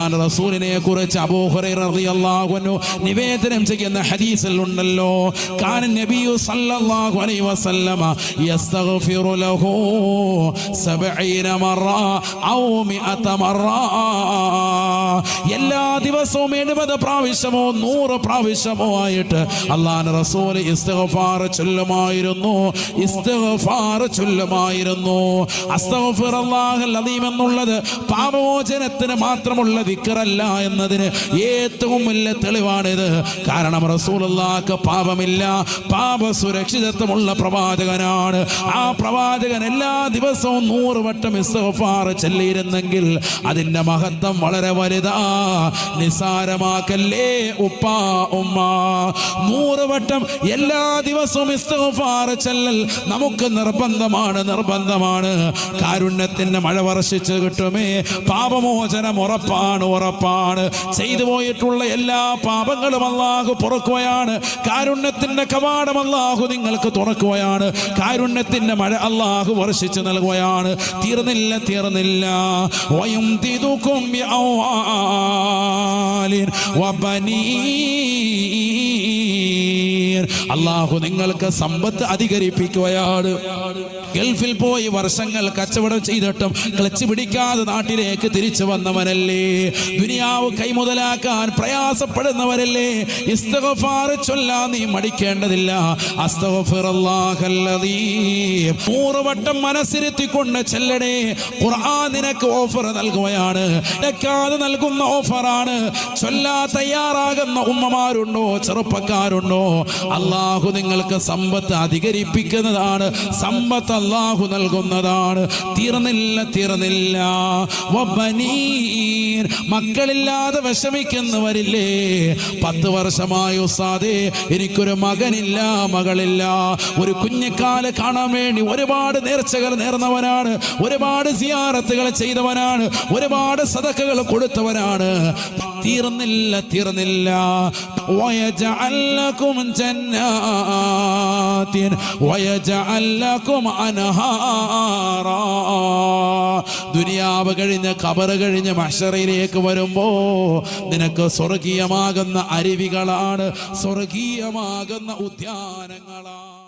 അല്ലാഹുവിന്റെ റസൂലിനെ കുറിച്ച് അബൂ ഹുറൈറ റളിയല്ലാഹു അൻഹു നിവേദനം ചെയ്യുന്ന ഹദീസിൽ ഉണ്ടല്ലോ, കാന നബിയു സല്ലല്ലാഹു അലൈഹി വസല്ലമ യസ്തഗ്ഫിറു ലഹു 70 മറ ഔ 100 മറ. എല്ലാ ദിവസവും 70 പ്രാവശ്യമോ 100 പ്രാവശ്യമോ ആയിട്ട് അല്ലാഹുവിന്റെ റസൂൽ ഇസ്തിഗ്ഫാർ ചൊല്ലുമായിരുന്നു. അസ്തഗ്ഫിറുല്ലാഹൽ അദീം എന്നുള്ളത് പാപമോചനത്തിന് മാത്രമുള്ള ദിക്റല്ല എന്നതിന് ഏറ്റവും വലിയ തെളിവാണിത്. കാരണം റസൂലുള്ളാഹിക്ക് പാപമില്ല, പാപ സുരക്ഷിതത്വമുള്ള പ്രവാചകനാണ്. ആ പ്രവാചകൻ എല്ലാ ദിവസവും 100 വട്ടം ഇസ്തിഗ്ഫാർ ചൊല്ലിയിരുന്നെങ്കിൽ അതിന്റെ മഹത്വം വളരെ വലുതാ. നിസാരമാക്കല്ലേ ഉപ്പാ ഉമ്മ. 100 വട്ടം എല്ലാ ദിവസവും ഇസ്തിഗ്ഫാർ ചൊല്ലൽ നമുക്ക് നിർബന്ധമാണ്. കാരുണ്യത്തിന്റെ മഴ വർഷിച്ച് കിട്ടുമേ. പാപമോചനം ഉറപ്പാണ്. ചെയ്തു പോയിട്ടുള്ള എല്ലാ പാപങ്ങളും അല്ലാഹു പൊറുക്കുകയാണ്. കാരുണ്യത്തിന്റെ കവാടം അല്ലാഹു നിങ്ങൾക്ക് തുറക്കുകയാണ്. കാരുണ്യത്തിന്റെ മഴ അല്ലാഹു വർഷിച്ച് നൽകുകയാണ്. തീർന്നില്ല. വയുംതിദുകും ബിഅവാലിൻ വബനീൻ. അല്ലാഹു നിങ്ങൾക്ക് സമ്പത്ത് അധികരിപ്പിക്കുകയാണ്. ഗൾഫിൽ പോയി വർഷങ്ങൾ കച്ചവടം ചെയ്തിട്ടും ക്ലച്ച് പിടിക്കാതെ നാട്ടിലേക്ക് തിരിച്ചു വന്നവനല്ലേ? ദുനിയാവ് കൈമുതലാക്കാൻ പ്രയാസപ്പെടുന്നവരല്ലേ? ഇസ്തിഗ്ഫാർ ചൊല്ലാൻ നീ മടിക്കേണ്ടതില്ല. അസ്തഗ്ഫിറുല്ലാഹൽ അദീം 100 വട്ടം മനസ്സിരുത്തിക്കൊണ്ട് ചെല്ലണേ. ഖുർആൻ നിനക്ക് ഓഫർ നൽകുകയാണ്, ഇടക്കാതെ നൽകുന്ന ഓഫറാണ്. ചൊല്ലാൻ തയ്യാറാകുന്ന ഉമ്മമാരുണ്ടോ, ചെറുപ്പക്കാരുണ്ടോ? അല്ലാഹു നിങ്ങൾക്ക് സമ്പത്ത് അധികരിപ്പിക്കുന്നതാണ്. സമ്പത്ത് അല്ലാഹു നൽകുന്നതാണ്. തീർന്നില്ല. വബനീൻ, മക്കളില്ലാതെ വിഷമിക്കുന്നവരില്ലേ? 10 വർഷമായി ഉസ്താദേ എനിക്കൊരു മകനില്ല, മകളില്ല. ഒരു കുഞ്ഞിക്കാല് കാണാൻ വേണ്ടി ഒരുപാട് നേർച്ചകൾ നേർന്നവനാണ്, ഒരുപാട് സിയാറത്തുകൾ ചെയ്തവനാണ്, ഒരുപാട് സദഖകൾ കൊടുത്തവനാണ്. തീർന്നില്ല. വയജഅൽ ലകും ജന്നാത്തിൻ വയജഅൽ ലകും അൻഹാറാ. ദുനിയാവ് കഴിഞ്ഞ് ഖബർ കഴിഞ്ഞ് മഹ്ശറിലേക്ക് വരുമ്പോ നിനക്ക് സ്വർഗീയമാകുന്ന അരുവികളാണ്, സ്വർഗീയമാകുന്ന ഉദ്യാനങ്ങളാണ്.